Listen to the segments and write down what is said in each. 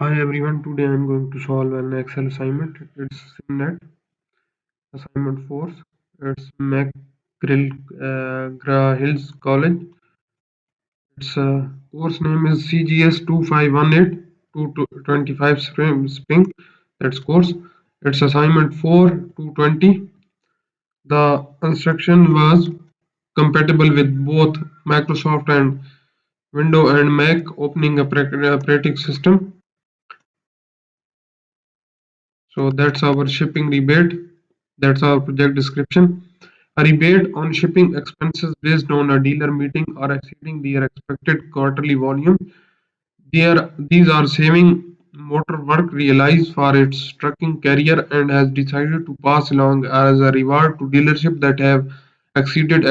Hi everyone, today I am going to solve an Excel assignment. It's SIMnet assignment 4. It's McGraw-Hill's College. Its course name is CGS 2518 225 Spring. That's course. It's assignment 4 220. The instruction was compatible with both Microsoft and Windows and Mac opening operating system. So that's our shipping rebate. That's our project description. A rebate on shipping expenses based on a dealer meeting or exceeding their expected quarterly volume. These are saving motor work realized for its trucking carrier and has decided to pass along as a reward to dealership that have exceeded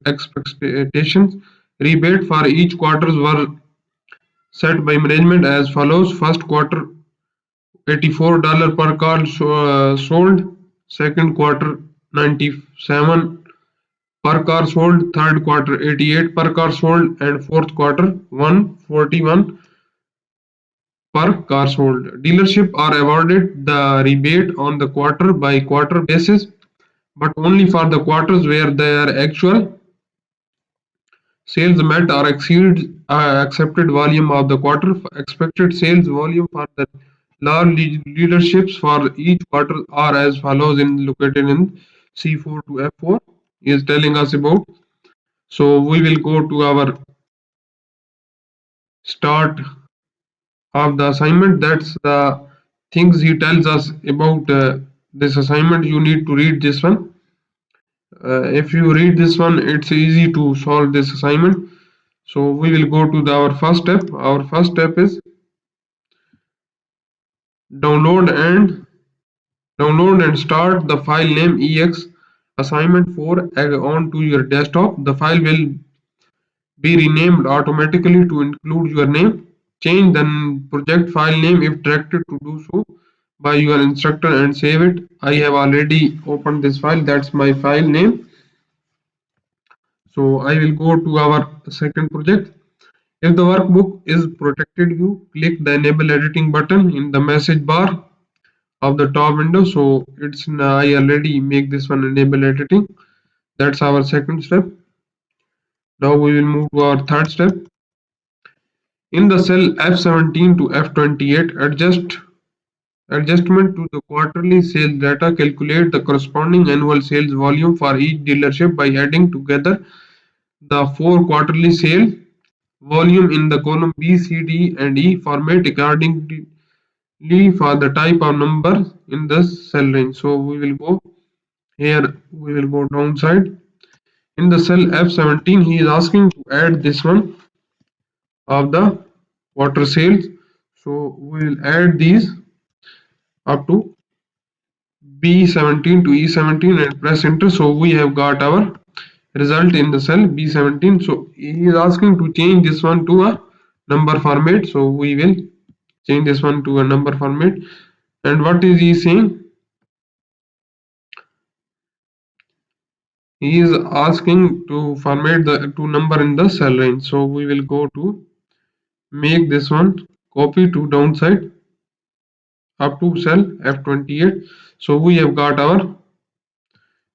expectations. Rebate for each quarters were set by management as follows. First quarter $84 per car sold, second quarter 97 per car sold, third quarter 88 per car sold, and fourth quarter 141 per car sold. Dealership are awarded the rebate on the quarter by quarter basis, but only for the quarters where their actual sales met or exceed accepted volume of the quarter. Expected sales volume for the large dealerships for each quarter are as follows in located in C4 to F4 is telling us about. So we will go to our start of the assignment. That's the things he tells us about this assignment. You need to read this one. If you read this one, it's easy to solve this assignment. So we will go to our first step. Our first step is download and start the file name ex assignment 4 onto your desktop. The file will be renamed automatically to include your name. Change the project file name if directed to do so by your instructor and save it. I have already opened this file. That's my file name. So I will go to our second project. If the workbook is protected, you click the enable editing button in the message bar of the top window. So it's I already make this one enable editing. That's our second step. Now we will move to our third step. In the cell F17 to F28, adjustment to the quarterly sales data, calculate the corresponding annual sales volume for each dealership by adding together the four quarterly sale volume in the column B, C, D, and E format accordingly for the type of number in the cell range. So we will go here, we will go downside. In the cell F17, he is asking to add this one of the water sales. So we will add these up to B17 to E17 and press enter. So we have got our result in the cell B17. So he is asking to change this one to a number format. So we will change this one to a number format. And what is he saying? He is asking to format the to number in the cell range. So we will go to make this one copy to downside up to cell F28. So we have got our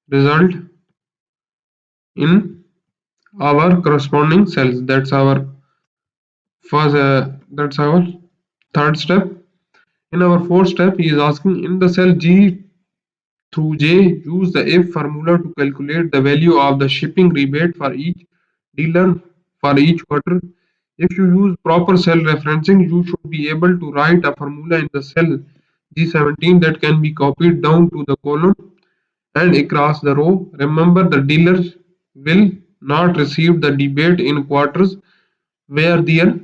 result in our corresponding cells. That's our first. That's our third step. In our fourth step, he is asking in the cell G through J, use the if formula to calculate the value of the shipping rebate for each dealer for each quarter. If you use proper cell referencing, you should be able to write a formula in the cell G17 that can be copied down to the column and across the row. Remember, the dealers will not receive the rebate in quarters where their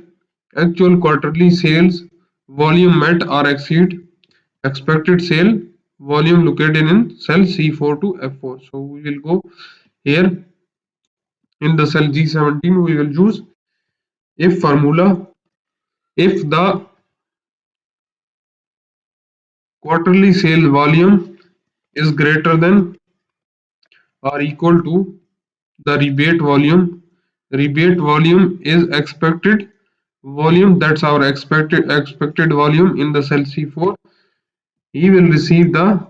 actual quarterly sales volume met or exceed expected sale volume located in cell C4 to F4. So we will go here in the cell G17. We will use if formula. If the quarterly sale volume is greater than or equal to the rebate volume is expected volume, that's our expected volume in the cell C4. He will receive the,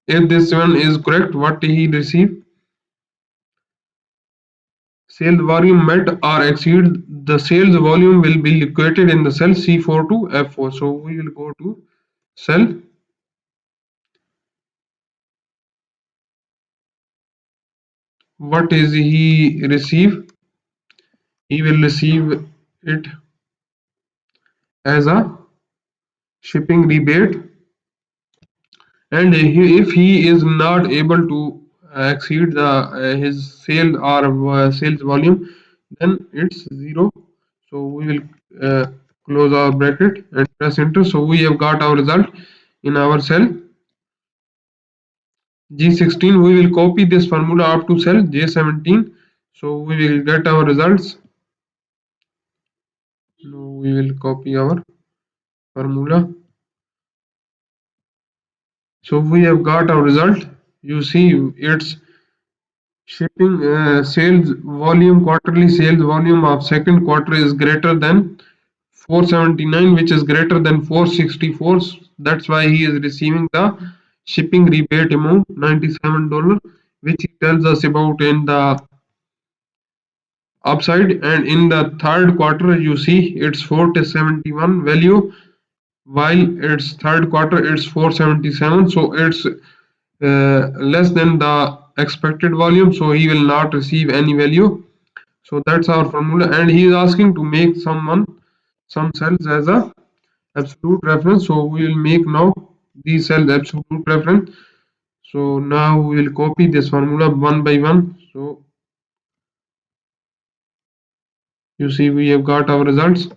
if this one is correct, what he receive, sales volume met or exceed, the sales volume will be located in the cell C4 to F4. So we will go to cell. What is he receive? He will receive it as a shipping rebate, and if he is not able to exceed the his sale or sales volume, then it's zero. So we will close our bracket and press enter. So we have got our result in our cell G16. We will copy this formula up to cell J17. So we will get our results. Now we will copy our formula. So we have got our result. You see it's shipping sales volume, quarterly sales volume of second quarter is greater than 479, which is greater than 464. That's why he is receiving the shipping rebate amount $97, which he tells us about in the upside. And in the third quarter, you see it's 471 value, while its third quarter it's 477. So it's less than the expected volume, so he will not receive any value. So that's our formula, and he is asking to make some cells as a absolute reference. So we will make now these cells absolute reference. So now we will copy this formula one by one. So you see we have got our results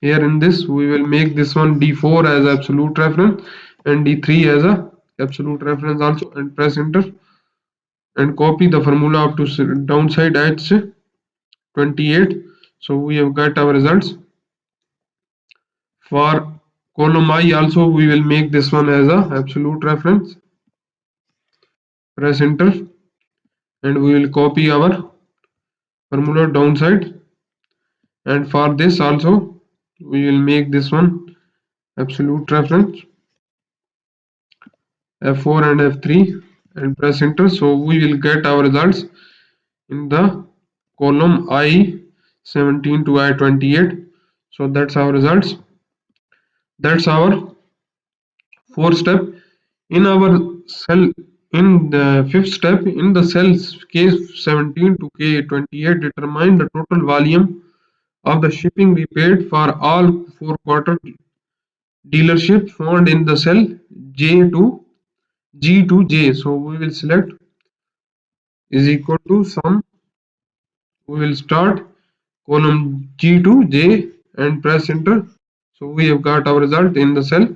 here. In this we will make this one D4 as absolute reference and D3 as a absolute reference also, and press enter and copy the formula up to downside H 28. So we have got our results. For column I also we will make this one as a absolute reference. Press enter and we will copy our formula downside, and for this also we will make this one absolute reference F4 and F3 and press enter. So we will get our results in the column I17 to I28. So that's our results. That's our fourth step. In our cell, in the fifth step, in the cells K17 to K28, determine the total volume of the shipping repaid for all 4 quarter dealership found in the cell J to G to J. So we will select is equal to sum. We will start column G to J and press enter. So we have got our result in the cell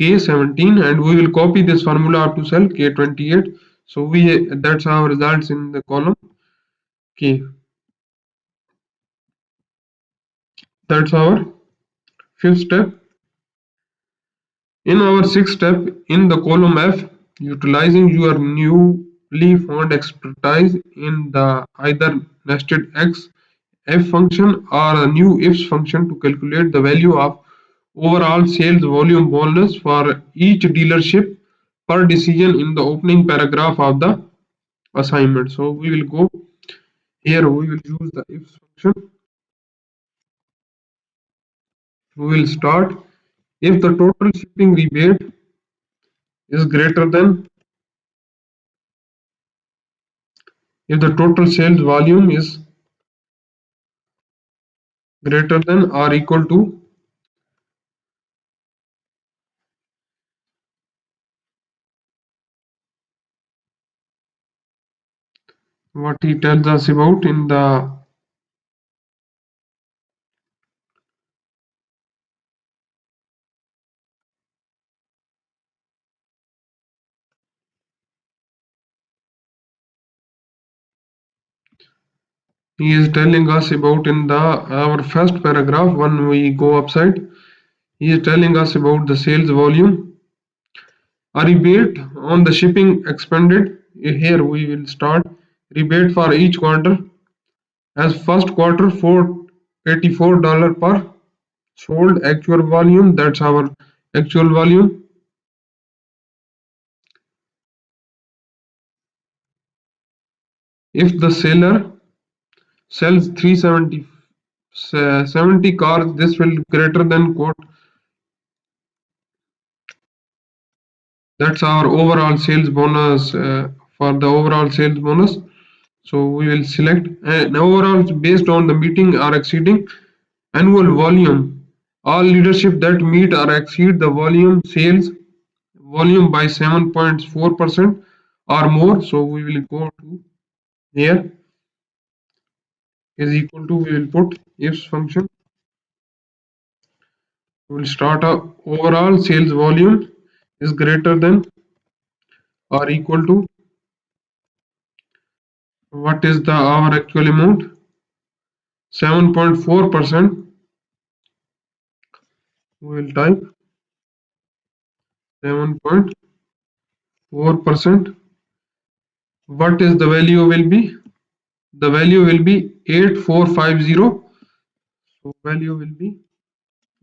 K17, and we will copy this formula up to cell K28. So we that's our results in the column K. That's our fifth step. In our sixth step, in the column F, utilizing your newly found expertise in the either nested X F function or a new ifs function to calculate the value of overall sales volume bonus for each dealership per decision in the opening paragraph of the assignment. So we will go here, we will use the ifs function. We will start if the total shipping rebate is greater than, if the total sales volume is greater than or equal to what he tells us about in the, he is telling us about in the our first paragraph. When we go upside, he is telling us about the sales volume, a rebate on the shipping expended. Here we will start rebate for each quarter as first quarter 4 $84 per sold actual volume. That's our actual volume. If the seller sells 70 cars, this will greater than quote. That's our overall sales bonus for the overall sales bonus. So we will select an overall based on the meeting or exceeding annual volume. All leadership that meet or exceed the volume sales volume by 7.4% or more. So we will go to here is equal to, we will put if function. We will start a overall sales volume is greater than or equal to what is the our actual amount 7.4%. We will type 7.4%. What is the value will be? The value will be 8450. So value will be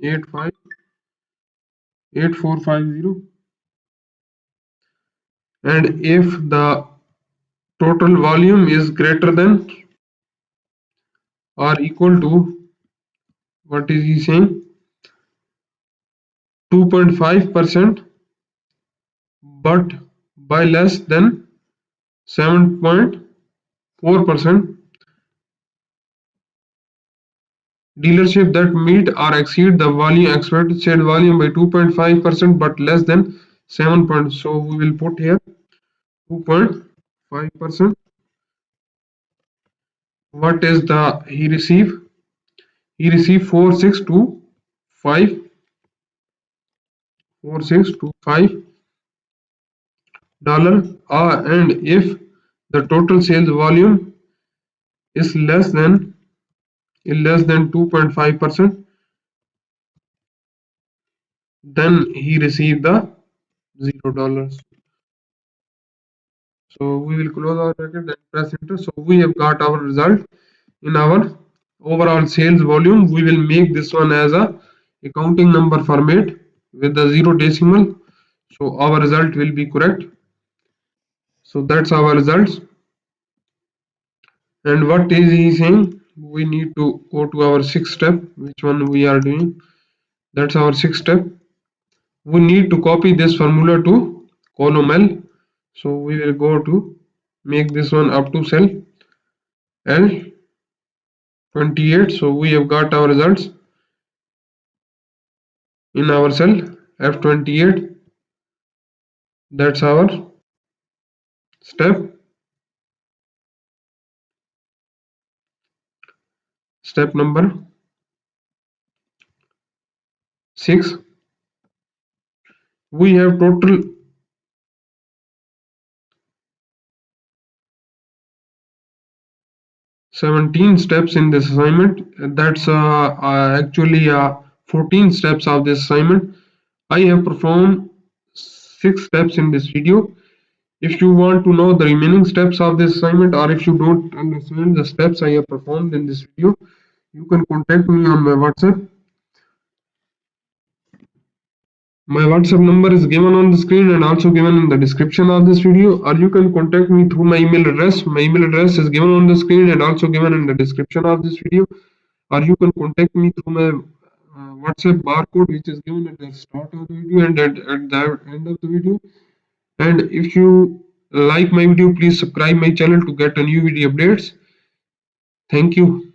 8450. And if the total volume is greater than or equal to, what is he saying, 2.5%, but by less than 7.4%, dealership that meet or exceed the volume expected sale volume by 2.5% but less than 7 point. So we will put here 2.5%. What is the he receive? He received 4625 dollar, and if the total sales volume is less than 2.5%, then he received the $0. So we will close our bracket and press enter. So we have got our result in our overall sales volume. We will make this one as a accounting number format with the 0 decimal. So our result will be correct. So that's our results. And what is he saying? We need to go to our sixth step, which one we are doing. That's our sixth step. We need to copy this formula to column L. So we will go to make this one up to cell L28. So we have got our results in our cell F28. That's our step. Step number 6. We have total 17 steps in this assignment. That's actually 14 steps of this assignment. I have performed 6 steps in this video. If you want to know the remaining steps of this assignment, or if you don't understand the steps I have performed in this video, you can contact me on my WhatsApp. My WhatsApp number is given on the screen and also given in the description of this video, or you can contact me through my email address. My email address is given on the screen and also given in the description of this video, or you can contact me through my WhatsApp barcode, which is given at the start of the video and at the end of the video. And if you like my video, please subscribe my channel to get a new video updates. Thank you.